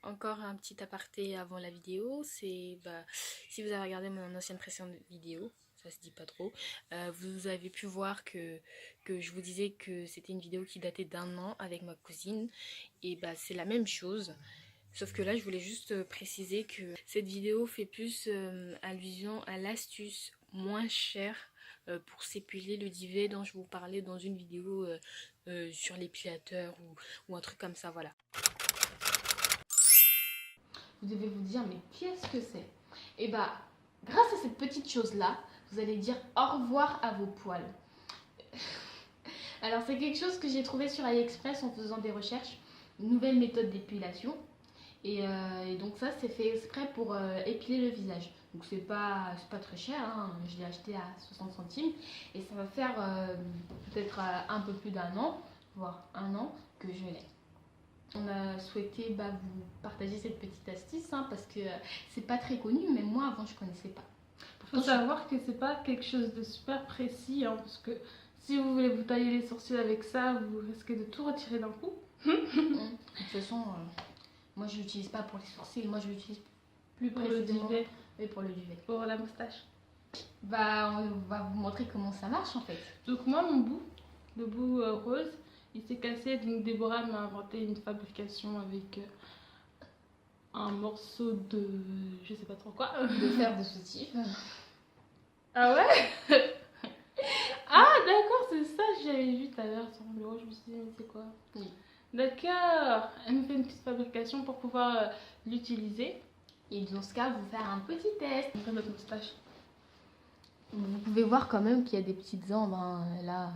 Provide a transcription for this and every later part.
Encore un petit aparté avant la vidéo, c'est si vous avez regardé mon ancienne précédente vidéo, ça se dit pas trop, vous avez pu voir que je vous disais que c'était une vidéo qui datait d'1 an avec ma cousine, et c'est la même chose. Sauf que là, je voulais juste préciser que cette vidéo fait plus allusion à l'astuce moins chère pour s'épiler le duvet dont je vous parlais dans une vidéo sur l'épilateur ou un truc comme ça, voilà. Vous devez vous dire, mais qu'est-ce que c'est? Et grâce à cette petite chose-là, vous allez dire au revoir à vos poils. Alors, c'est quelque chose que j'ai trouvé sur AliExpress en faisant des recherches. Une nouvelle méthode d'épilation. Et donc ça, c'est fait exprès pour épiler le visage. Donc c'est pas très cher, hein. Je l'ai acheté à 60 centimes. Et ça va faire peut-être un peu plus d'1 an, voire 1 an que je l'ai. On a souhaité vous partager cette petite astuce parce que c'est pas très connu, mais moi avant je connaissais pas. Il faut savoir que c'est pas quelque chose de super précis, parce que si vous voulez vous tailler les sourcils avec ça, vous risquez de tout retirer d'un coup. De toute façon, moi je l'utilise pas pour les sourcils, moi je l'utilise plus précisément pour le duvet. Oui, pour le duvet. Pour la moustache. On va vous montrer comment ça marche en fait. Donc moi le bout rose, il s'est cassé, donc Déborah m'a inventé une fabrication avec un morceau de je sais pas trop quoi. De fer de soutif. Ah ouais. Ah d'accord, c'est ça que j'avais vu tout à l'heure sur mon bureau, je me suis dit mais c'est quoi? Oui. D'accord, elle me fait une petite fabrication pour pouvoir l'utiliser. Et dans ce cas, vous faire un petit test. On fait notre moustache. Vous pouvez voir quand même qu'il y a des petites ombres. Là,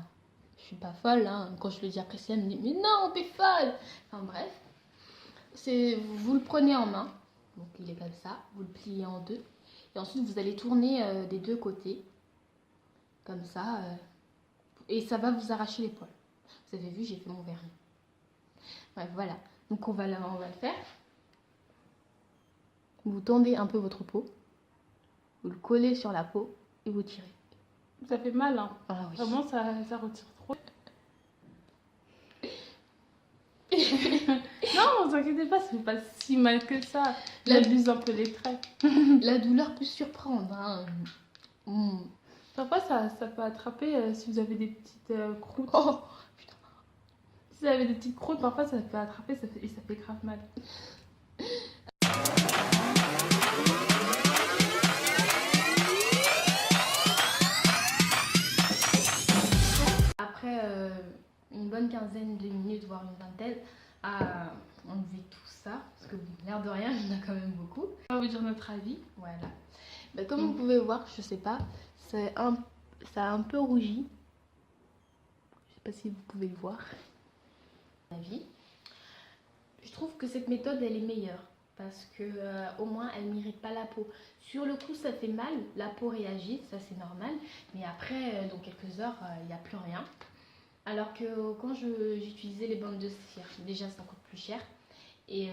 je suis pas folle. Quand je le dis à Priscilla, elle me dit mais non, t'es folle. Enfin bref. Vous le prenez en main. Donc il est comme ça. Vous le pliez en deux. Et ensuite, vous allez tourner des deux côtés. Comme ça. Et ça va vous arracher les poils. Vous avez vu, j'ai fait mon vernis. Bref, voilà. Donc on va le faire. Vous tendez un peu votre peau. Vous le collez sur la peau. Et vous tirez. Ça fait mal, hein. Ah oui. Vraiment, ça retire trop. Non, vous inquiétez pas, ça fait pas si mal que ça. J'abuse un peu les traits. La douleur peut surprendre. Parfois, ça peut attraper si vous avez des petites croûtes. Oh putain. Si vous avez des petites croûtes, parfois ça peut attraper et ça fait grave mal. Après une bonne quinzaine de minutes, voire une vingtaine, à enlever tout ça, parce que l'air de rien, il y en a quand même beaucoup. On va vous dire notre avis. Voilà. Comme vous pouvez voir, je sais pas, ça a un peu rougi. Je sais pas si vous pouvez le voir. Je trouve que cette méthode, elle est meilleure. Parce que au moins elle n'irrite pas la peau. Sur le coup ça fait mal, la peau réagit, ça c'est normal, mais après dans quelques heures il n'y a plus rien. Alors que quand j'utilisais les bandes de cire, déjà ça coûte plus cher et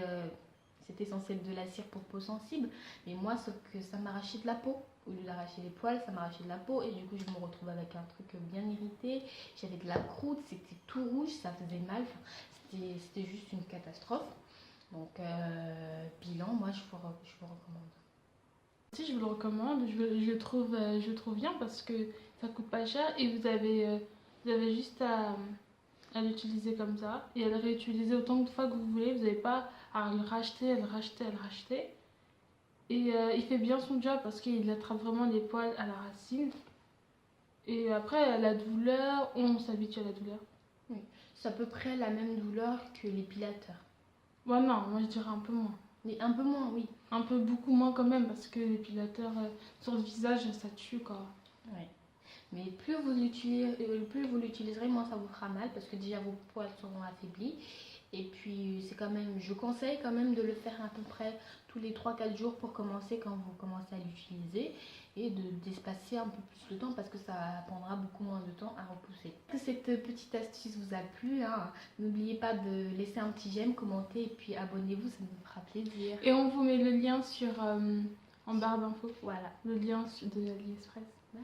c'était censé être de la cire pour peau sensible, mais moi sauf que ça m'arrachait de la peau. Au lieu d'arracher les poils, ça m'arrachait de la peau et du coup je me retrouve avec un truc bien irrité, j'avais de la croûte, c'était tout rouge, ça faisait mal, c'était juste une catastrophe. Donc, bilan, moi je vous recommande. Si je vous le recommande, je le trouve bien parce que ça coûte pas cher et vous avez juste à l'utiliser comme ça et à le réutiliser autant de fois que vous voulez. Vous n'avez pas à le racheter, à le racheter, à le racheter. Et il fait bien son job parce qu'il attrape vraiment les poils à la racine. Et après, la douleur, on s'habitue à la douleur. Oui, c'est à peu près la même douleur que l'épilateur. Ouais, non, moi je dirais un peu moins. Mais un peu moins, oui. Un peu beaucoup moins quand même parce que l'épilateur sur le visage, ça tue quoi. Ouais. Mais plus vous l'utiliserez, moins ça vous fera mal parce que déjà vos poils seront affaiblis. Et puis c'est quand même, je conseille quand même de le faire à peu près tous les 3-4 jours pour commencer quand vous commencez à l'utiliser et d'espacer un peu plus le temps parce que ça prendra beaucoup moins de temps à repousser. Que cette petite astuce vous a plu, n'oubliez pas de laisser un petit j'aime, commenter et puis abonnez-vous, ça nous fera plaisir. Et on vous met le lien en barre d'infos. Voilà. Le lien de AliExpress. Bye.